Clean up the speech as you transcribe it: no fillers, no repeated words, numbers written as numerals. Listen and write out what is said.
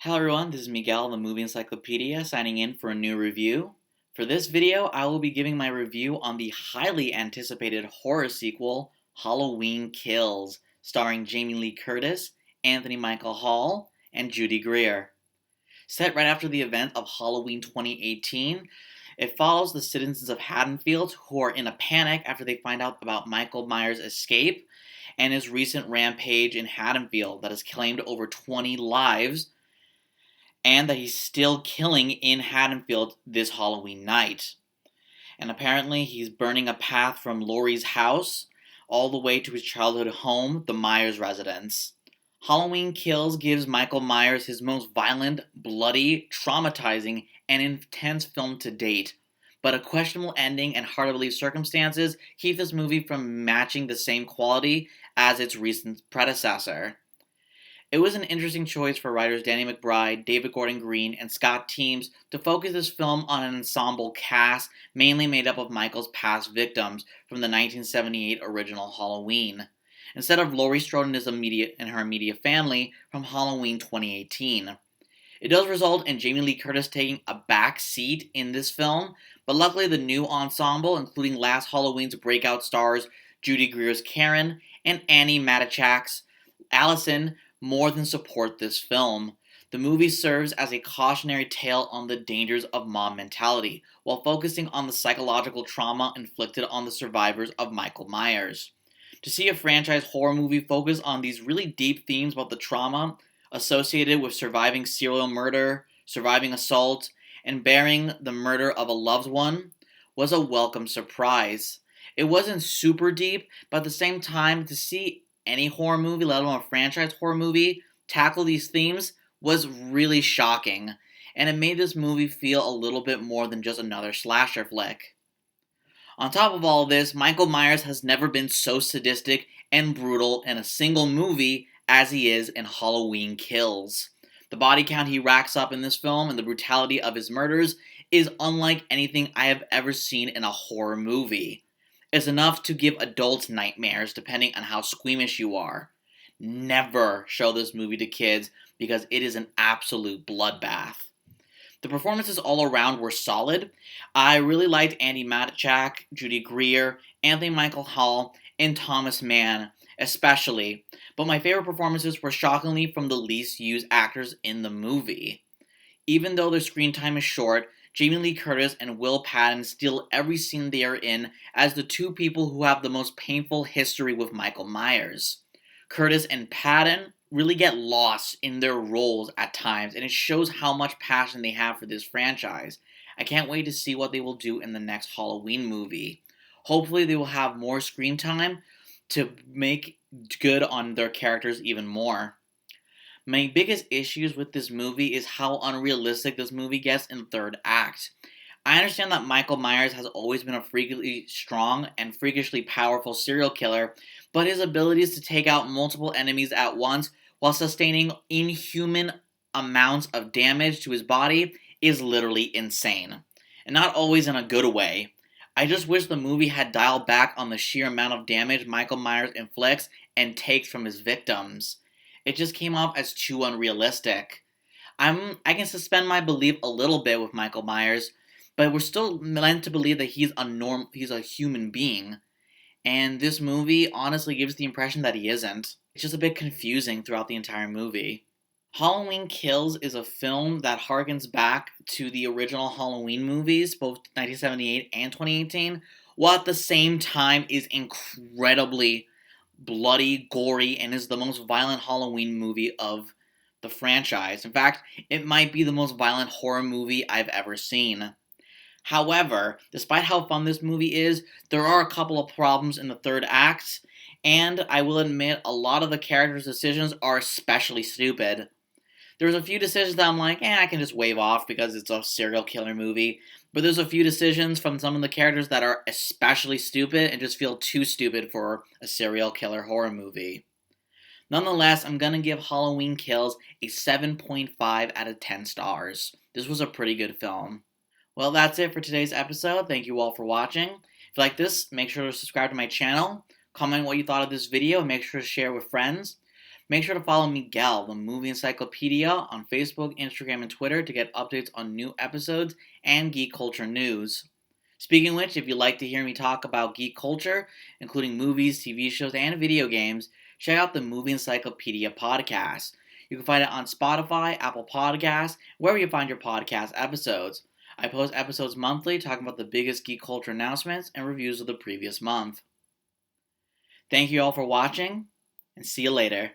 Hello everyone, this is Miguel, the Movie Encyclopedia, signing in for a new review. For this video, I will be giving my review on the highly anticipated horror sequel, Halloween Kills, starring Jamie Lee Curtis, Anthony Michael Hall, and Judy Greer. Set right after the event of Halloween 2018, it follows the citizens of Haddonfield who are in a panic after they find out about Michael Myers' escape and his recent rampage in Haddonfield that has claimed over 20 lives, and that he's still killing in Haddonfield this Halloween night. And apparently he's burning a path from Laurie's house all the way to his childhood home, the Myers residence. Halloween Kills gives Michael Myers his most violent, bloody, traumatizing, and intense film to date. But a questionable ending and hard-to-believe circumstances keep this movie from matching the same quality as its recent predecessor. It was an interesting choice for writers Danny McBride, David Gordon Green, and Scott Teems to focus this film on an ensemble cast mainly made up of Michael's past victims from the 1978 original Halloween, instead of Laurie Strode and her immediate family from Halloween 2018. It does result in Jamie Lee Curtis taking a back seat in this film, but luckily the new ensemble, including last Halloween's breakout stars Judy Greer's Karen and Annie Matichak's Allison, more than support this film. The movie serves as a cautionary tale on the dangers of mob mentality, while focusing on the psychological trauma inflicted on the survivors of Michael Myers. To see a franchise horror movie focus on these really deep themes about the trauma associated with surviving serial murder, surviving assault, and bearing the murder of a loved one was a welcome surprise. It wasn't super deep, but at the same time, to see any horror movie, let alone a franchise horror movie, tackle these themes was really shocking, and it made this movie feel a little bit more than just another slasher flick. On top of all of this, Michael Myers has never been so sadistic and brutal in a single movie as he is in Halloween Kills. The body count he racks up in this film and the brutality of his murders is unlike anything I have ever seen in a horror movie. It's enough to give adults nightmares depending on how squeamish you are. Never show this movie to kids because it is an absolute bloodbath. The performances all around were solid. I really liked Andy Matichak, Judy Greer, Anthony Michael Hall, and Thomas Mann especially, but my favorite performances were shockingly from the least used actors in the movie. Even though their screen time is short, Jamie Lee Curtis and Will Patton steal every scene they are in as the two people who have the most painful history with Michael Myers. Curtis and Patton really get lost in their roles at times, and it shows how much passion they have for this franchise. I can't wait to see what they will do in the next Halloween movie. Hopefully they will have more screen time to make good on their characters even more. My biggest issues with this movie is how unrealistic this movie gets in the third act. I understand that Michael Myers has always been a freakishly strong and freakishly powerful serial killer, but his abilities to take out multiple enemies at once while sustaining inhuman amounts of damage to his body is literally insane. And not always in a good way. I just wish the movie had dialed back on the sheer amount of damage Michael Myers inflicts and takes from his victims. It just came off as too unrealistic. I can suspend my belief a little bit with Michael Myers, but we're still meant to believe that he's a human being. And this movie honestly gives the impression that he isn't. It's just a bit confusing throughout the entire movie. Halloween Kills is a film that harkens back to the original Halloween movies, both 1978 and 2018, while at the same time is incredibly bloody, gory, and is the most violent Halloween movie of the franchise. In fact, it might be the most violent horror movie I've ever seen. However, despite how fun this movie is, there are a couple of problems in the third act, and I will admit a lot of the characters' decisions are especially stupid. There's a few decisions that I'm like, I can just wave off because it's a serial killer movie. But there's a few decisions from some of the characters that are especially stupid and just feel too stupid for a serial killer horror movie. Nonetheless, I'm going to give Halloween Kills a 7.5 out of 10 stars. This was a pretty good film. Well, that's it for today's episode. Thank you all for watching. If you like this, make sure to subscribe to my channel, comment what you thought of this video, and make sure to share with friends. Make sure to follow Miguel, the Movie Encyclopedia, on Facebook, Instagram, and Twitter to get updates on new episodes and geek culture news. Speaking of which, if you'd like to hear me talk about geek culture, including movies, TV shows, and video games, check out the Movie Encyclopedia podcast. You can find it on Spotify, Apple Podcasts, wherever you find your podcast episodes. I post episodes monthly talking about the biggest geek culture announcements and reviews of the previous month. Thank you all for watching, and see you later.